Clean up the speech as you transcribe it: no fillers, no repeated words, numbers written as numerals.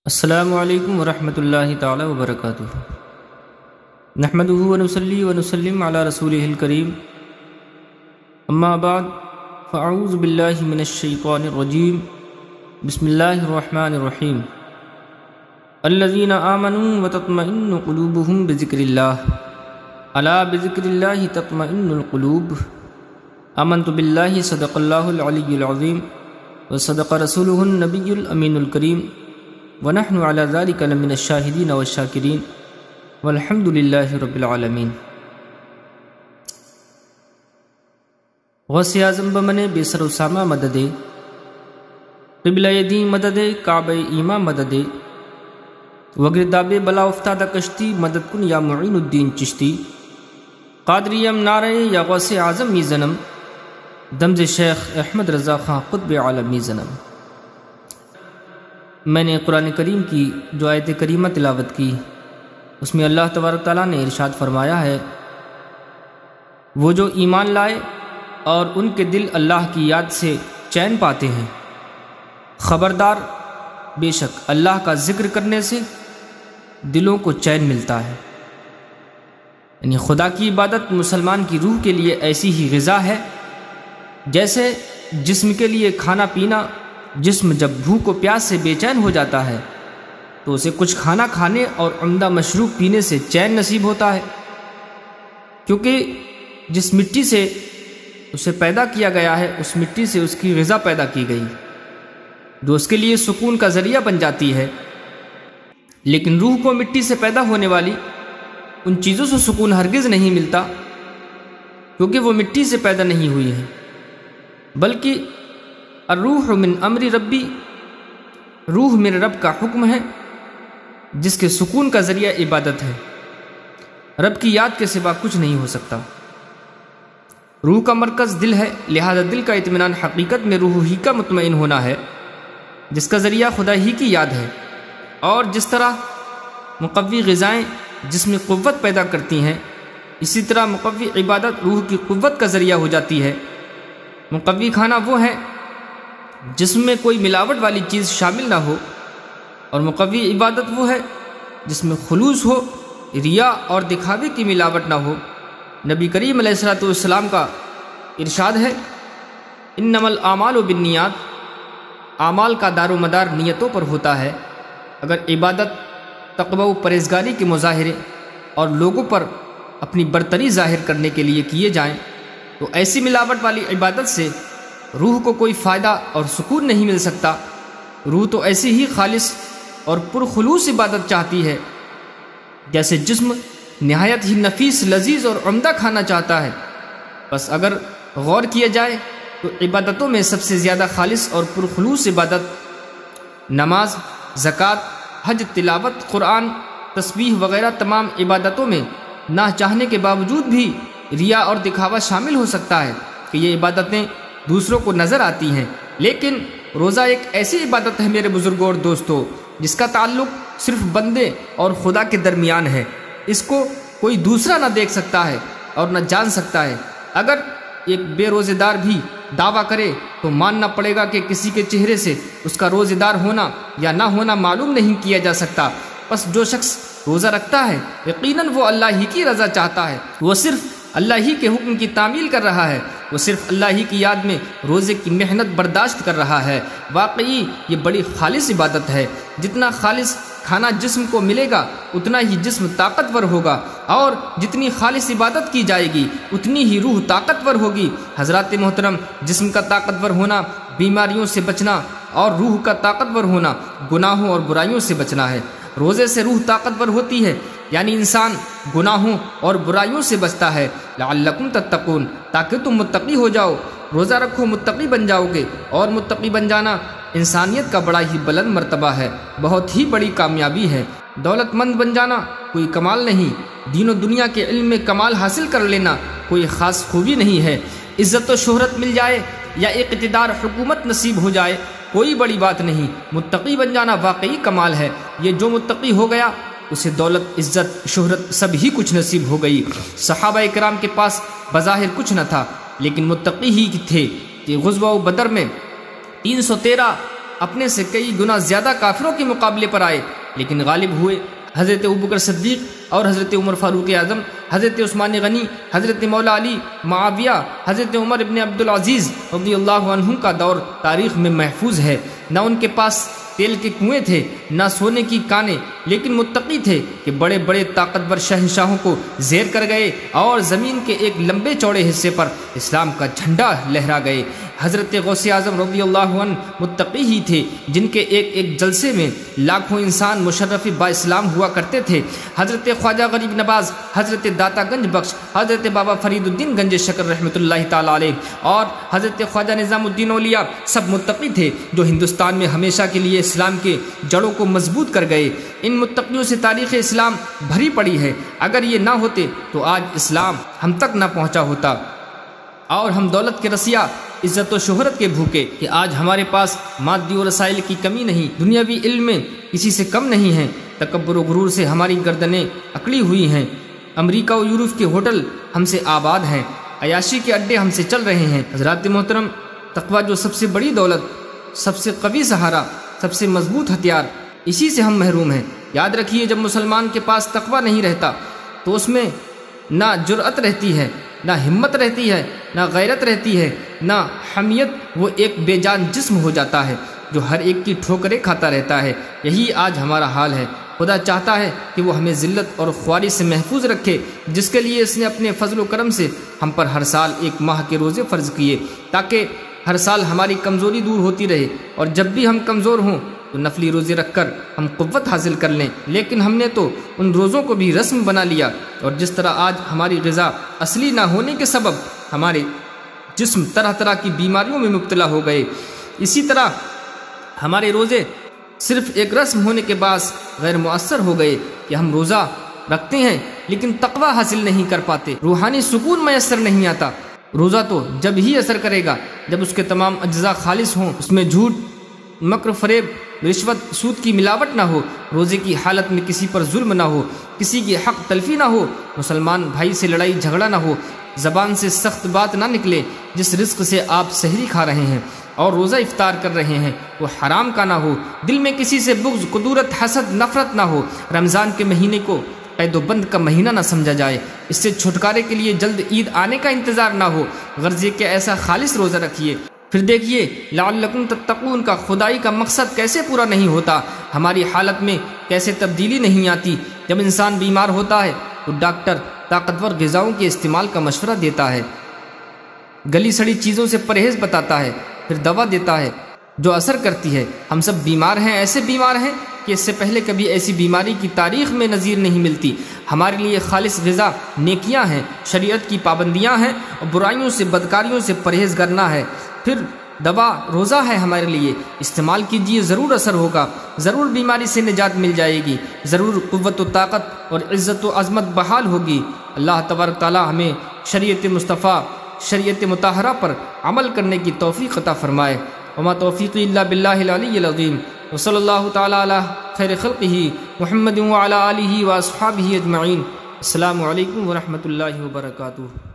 السلام علیکم ورحمۃ اللہ تعالی وبرکاتہ۔ نحمدہ ونصلی ونسلم علی رسولہ الکریم، اما بعد فاعوذ باللہ من الشیطان الرجیم، بسم اللہ الرحمن الرحیم۔ الذین آمنوا وتطمئن قلوبهم بذکر اللہ، الا بذکر اللہ تطمئن القلوب۔ آمنت باللہ صدق اللہ العلی العظیم وصدق رسولہ النبی الامین الکریم، ونحن علی ذلک لمن الشاہدین والشاکرین، والحمد للہ رب العالمین۔ غوث اعظم بمن بے سر اسامہ مدد، قبلہ دین مدد، کعبہ ایماں مدد، وگرداب بلا افتادہ کشتی مدد کن یا معین الدین چشتی۔ قادریم نعرہ یا غوث اعظم می زنم، دمز شیخ احمد رضا خان قطب عالم می زنم۔ میں نے قرآن کریم کی جو آیت کریمہ تلاوت کی، اس میں اللہ تبارک تعالیٰ نے ارشاد فرمایا ہے، وہ جو ایمان لائے اور ان کے دل اللہ کی یاد سے چین پاتے ہیں، خبردار بے شک اللہ کا ذکر کرنے سے دلوں کو چین ملتا ہے۔ یعنی خدا کی عبادت مسلمان کی روح کے لیے ایسی ہی غذا ہے جیسے جسم کے لیے کھانا پینا۔ جسم جب بھوک و پیاس سے بے چین ہو جاتا ہے تو اسے کچھ کھانا کھانے اور عمدہ مشروب پینے سے چین نصیب ہوتا ہے، کیونکہ جس مٹی سے اسے پیدا کیا گیا ہے اس مٹی سے اس کی غذا پیدا کی گئی جو اس کے لیے سکون کا ذریعہ بن جاتی ہے۔ لیکن روح کو مٹی سے پیدا ہونے والی ان چیزوں سے سکون ہرگز نہیں ملتا، کیونکہ وہ مٹی سے پیدا نہیں ہوئی ہے، بلکہ الروح من امر ربی، روح میرے رب کا حکم ہے جس کے سکون کا ذریعہ عبادت ہے۔ رب کی یاد کے سوا کچھ نہیں ہو سکتا۔ روح کا مرکز دل ہے، لہذا دل کا اطمینان حقیقت میں روح ہی کا مطمئن ہونا ہے جس کا ذریعہ خدا ہی کی یاد ہے۔ اور جس طرح مقوی غذائیں جسم میں قوت پیدا کرتی ہیں، اسی طرح مقوی عبادت روح کی قوت کا ذریعہ ہو جاتی ہے۔ مقوی کھانا وہ ہے جس میں کوئی ملاوٹ والی چیز شامل نہ ہو، اور مقوی عبادت وہ ہے جس میں خلوص ہو، ریا اور دکھاوے کی ملاوٹ نہ ہو۔ نبی کریم علیہ الصلوۃ والسلام کا ارشاد ہے، انما الاعمال بالنیات، اعمال کا دار و مدار نیتوں پر ہوتا ہے۔ اگر عبادت تقوی و پرہیزگاری کے مظاہرے اور لوگوں پر اپنی برتری ظاہر کرنے کے لیے کیے جائیں تو ایسی ملاوٹ والی عبادت سے روح کو کوئی فائدہ اور سکون نہیں مل سکتا۔ روح تو ایسی ہی خالص اور پرخلوص عبادت چاہتی ہے جیسے جسم نہایت ہی نفیس، لذیذ اور عمدہ کھانا چاہتا ہے۔ بس اگر غور کیا جائے تو عبادتوں میں سب سے زیادہ خالص اور پرخلوص عبادت نماز، زکوٰۃ، حج، تلاوت قرآن، تسبیح وغیرہ تمام عبادتوں میں نہ چاہنے کے باوجود بھی ریا اور دکھاوا شامل ہو سکتا ہے کہ یہ عبادتیں دوسروں کو نظر آتی ہیں، لیکن روزہ ایک ایسی عبادت ہے میرے بزرگوں اور دوستوں جس کا تعلق صرف بندے اور خدا کے درمیان ہے۔ اس کو کوئی دوسرا نہ دیکھ سکتا ہے اور نہ جان سکتا ہے۔ اگر ایک بے روزے دار بھی دعویٰ کرے تو ماننا پڑے گا کہ کسی کے چہرے سے اس کا روزے دار ہونا یا نہ ہونا معلوم نہیں کیا جا سکتا۔ بس جو شخص روزہ رکھتا ہے یقیناً وہ اللہ ہی کی رضا چاہتا ہے، وہ صرف اللہ ہی کے حکم کی تعمیل کر رہا ہے، وہ صرف اللہ ہی کی یاد میں روزے کی محنت برداشت کر رہا ہے۔ واقعی یہ بڑی خالص عبادت ہے۔ جتنا خالص کھانا جسم کو ملے گا اتنا ہی جسم طاقتور ہوگا، اور جتنی خالص عبادت کی جائے گی اتنی ہی روح طاقتور ہوگی۔ حضرات محترم، جسم کا طاقتور ہونا بیماریوں سے بچنا اور روح کا طاقتور ہونا گناہوں اور برائیوں سے بچنا ہے۔ روزے سے روح طاقتور ہوتی ہے، یعنی انسان گناہوں اور برائیوں سے بچتا ہے۔ لعلکم تتقون، تاکہ تم متقی ہو جاؤ۔ روزہ رکھو، متقی بن جاؤ گے، اور متقی بن جانا انسانیت کا بڑا ہی بلند مرتبہ ہے، بہت ہی بڑی کامیابی ہے۔ دولت مند بن جانا کوئی کمال نہیں، دین و دنیا کے علم میں کمال حاصل کر لینا کوئی خاص خوبی نہیں ہے۔ عزت و شہرت مل جائے یا اقتدار، حکومت نصیب ہو جائے کوئی بڑی بات نہیں، متقی بن جانا واقعی کمال ہے۔ یہ جو متقی ہو گیا اسے دولت، عزت، شہرت سب ہی کچھ نصیب ہو گئی۔ صحابہ کرام کے پاس بظاہر کچھ نہ تھا لیکن متقی ہی تھے کہ غزوہ بدر میں 313 اپنے سے کئی گنا زیادہ کافروں کے مقابلے پر آئے لیکن غالب ہوئے۔ حضرت ابوبکر صدیق اور حضرت عمر فاروق اعظم، حضرت عثمان غنی، حضرت مولا علی، معاویہ، حضرت عمر ابن عبدالعزیز رضی اللہ عنہ کا دور تاریخ میں محفوظ ہے۔ نہ ان کے پاس تیل کے کنویں تھے، نہ سونے کی کانیں، لیکن متقی تھے کہ بڑے بڑے طاقتور شہنشاہوں کو زیر کر گئے اور زمین کے ایک لمبے چوڑے حصے پر اسلام کا جھنڈا لہرا گئے۔ حضرت غوث اعظم رضی اللہ عنہ متقی ہی تھے جن کے ایک ایک جلسے میں لاکھوں انسان مشرف با اسلام ہوا کرتے تھے۔ حضرت خواجہ غریب نواز، حضرت داتا گنج بخش، حضرت بابا فرید الدین گنج شکر رحمۃ اللہ تعالی علیہ اور حضرت خواجہ نظام الدین اولیاء سب متقی تھے جو ہندوستان میں ہمیشہ کے لیے اسلام کے جڑوں کو مضبوط کر گئے۔ ان متقیوں سے تاریخ اسلام بھری پڑی ہے۔ اگر یہ نہ ہوتے تو آج اسلام ہم تک نہ پہنچا ہوتا اور ہم دولت کے رسیا، عزت و شہرت کے بھوکے کہ آج ہمارے پاس مادی و رسائل کی کمی نہیں، دنیاوی علم میں کسی سے کم نہیں ہے۔ تکبر و غرور سے ہماری گردنیں اکڑی ہوئی ہیں۔ امریکہ و یورپ کے ہوٹل ہم سے آباد ہیں، عیاشی کے اڈے ہم سے چل رہے ہیں۔ حضرات محترم، تقوی جو سب سے بڑی دولت، سب سے قوی سہارا، سب سے مضبوط ہتھیار، اسی سے ہم محروم ہیں۔ یاد رکھیے، جب مسلمان کے پاس تقوی نہیں رہتا تو اس میں نہ جرأت رہتی ہے، نہ ہمت رہتی ہے، نہ غیرت رہتی ہے، نہ حمیت۔ وہ ایک بے جان جسم ہو جاتا ہے جو ہر ایک کی ٹھوکریں کھاتا رہتا ہے۔ یہی آج ہمارا حال ہے۔ خدا چاہتا ہے کہ وہ ہمیں ذلت اور خواری سے محفوظ رکھے، جس کے لیے اس نے اپنے فضل و کرم سے ہم پر ہر سال ایک ماہ کے روزے فرض کیے تاکہ ہر سال ہماری کمزوری دور ہوتی رہے، اور جب بھی ہم کمزور ہوں تو نفلی روزے رکھ کر ہم قوت حاصل کر لیں۔ لیکن ہم نے تو ان روزوں کو بھی رسم بنا لیا، اور جس طرح آج ہماری غذا اصلی نہ ہونے کے سبب ہمارے جسم طرح طرح کی بیماریوں میں مبتلا ہو گئے، اسی طرح ہمارے روزے صرف ایک رسم ہونے کے باعث غیر مؤثر ہو گئے کہ ہم روزہ رکھتے ہیں لیکن تقوی حاصل نہیں کر پاتے، روحانی سکون میسر نہیں آتا۔ روزہ تو جب ہی اثر کرے گا جب اس کے تمام اجزاء خالص ہوں، اس میں جھوٹ، مکر، فریب، رشوت، سود کی ملاوٹ نہ ہو، روزے کی حالت میں کسی پر ظلم نہ ہو، کسی کی حق تلفی نہ ہو، مسلمان بھائی سے لڑائی جھگڑا نہ ہو، زبان سے سخت بات نہ نکلے۔ جس رزق سے آپ سحری کھا رہے ہیں اور روزہ افطار کر رہے ہیں وہ حرام کا نہ ہو، دل میں کسی سے بغض، قدورت، حسد، نفرت نہ ہو۔ رمضان کے مہینے کو قید و بند کا مہینہ نہ سمجھا جائے، اس سے چھٹکارے کے لیے جلد عید آنے کا انتظار نہ ہو، غرض یہ کہ ایسا خالص روزہ رکھیے۔ پھر دیکھیے لعلکم تتقون کا خدائی کا مقصد کیسے پورا نہیں ہوتا، ہماری حالت میں کیسے تبدیلی نہیں آتی۔ جب انسان بیمار ہوتا ہے تو ڈاکٹر طاقتور غذاؤں کے استعمال کا مشورہ دیتا ہے، گلی سڑی چیزوں سے پرہیز بتاتا ہے، پھر دوا دیتا ہے جو اثر کرتی ہے۔ ہم سب بیمار ہیں، ایسے بیمار ہیں کہ اس سے پہلے کبھی ایسی بیماری کی تاریخ میں نظیر نہیں ملتی۔ ہمارے لیے خالص غذا نیکیاں ہیں، شریعت کی پابندیاں ہیں، اور برائیوں سے، بدکاریوں سے پرہیز کرنا ہے۔ پھر دوا روزہ ہے ہمارے لیے، استعمال کیجیے، ضرور اثر ہوگا، ضرور بیماری سے نجات مل جائے گی، ضرور قوت و طاقت اور عزت و عظمت بحال ہوگی۔ اللہ تبارک تعالی ہمیں شریعت مصطفیٰ، شریعت مطہرہ پر عمل کرنے کی توفیق عطا فرمائے۔ وما توفیقی الا باللہ العلی العظیم، وصلی اللہ تعالی علی خیر خلقہ محمد وعلی آلہ واصحابہ اجمعین۔ السلام علیکم ورحمۃ اللہ وبرکاتہ۔